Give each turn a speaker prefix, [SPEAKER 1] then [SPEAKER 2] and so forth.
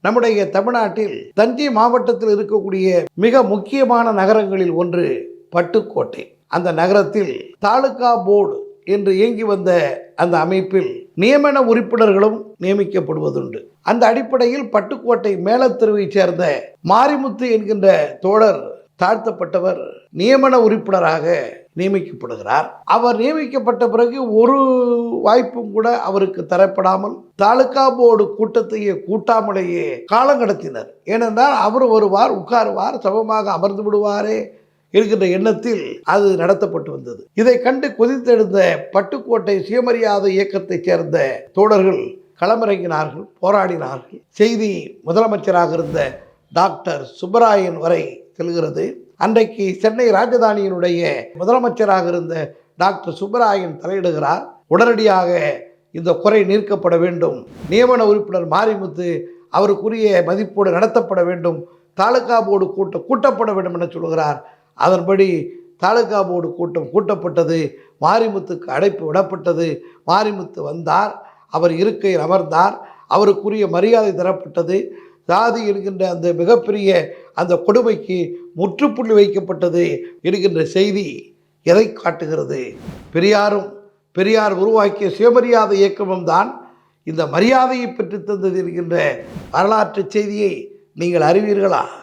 [SPEAKER 1] நம்முடைய தமிழ்நாட்டில் தஞ்சை மாவட்டத்தில் இருக்கக்கூடிய மிக முக்கியமான நகரங்களில் ஒன்று பட்டுக்கோட்டை. அந்த நகரத்தில் தாலுகா போர்டு என்று இயங்கி வந்த அந்த அமைப்பில் நியமன உறுப்பினர்களும் நியமிக்கப்படுவதுண்டு. அந்த அடிப்படையில் பட்டுக்கோட்டை மேலத்தெருவைச் சேர்ந்த மாரிமுத்து என்கின்ற தோழர் தாழ்த்தப்பட்டவர் நியமன உறுப்பினராக நியமிக்கப்படுகிறார். அவர் நியமிக்கப்பட்ட பிறகு ஒரு வாய்ப்பும் கூட அவருக்கு தரப்படாமல் தாலுகா போர்டு கூட்டத்தையே கூட்டாமலேயே காலம் கடத்தினர். ஏனென்றால் அவர் வருவார், உட்காருவார், சமமாக அமர்ந்து விடுவாரே என்கின்ற எண்ணத்தில் அது நடத்தப்பட்டு வந்தது. இதை கண்டு கொதித்தெழுந்த பட்டுக்கோட்டை சுயமரியாதை இயக்கத்தைச் சேர்ந்த தோழர்கள் களமிறங்கினார்கள், போராடினார்கள். செய்தி முதலமைச்சராக இருந்த டாக்டர் சுப்பராயன் வரை செல்கிறது. அன்றைக்கு சென்னை ராஜதானியினுடைய முதலமைச்சராக இருந்த டாக்டர் சுப்பராயன் தலையிடுகிறார். உடனடியாக இந்த குறை நீக்கப்பட வேண்டும், நியமன உறுப்பினர் மாரிமுத்து அவருக்குரிய மதிப்போடு நடத்தப்பட வேண்டும், தாலுகா போர்டு கூட்டப்பட வேண்டும் என சொல்கிறார். அதன்படி தாலுகா போர்டு கூட்டம் கூட்டப்பட்டது. மாரிமுத்துக்கு அழைப்பு விடப்பட்டது. மாரிமுத்து வந்தார், அவர் இருக்கையில் அமர்ந்தார், அவருக்குரிய மரியாதை தரப்பட்டது. சாதி என்கின்ற அந்த மிகப்பெரிய அந்த கொடுமைக்கு முற்றுப்புள்ளி வைக்கப்பட்டது என்கின்ற செய்தி எதை காட்டுகிறது? பெரியார் உருவாக்கிய சுயமரியாதை இயக்கமும் தான் இந்த மரியாதையை பெற்றுத் தந்தது என்கின்ற வரலாற்று செய்தியை நீங்கள் அறிவீர்களா?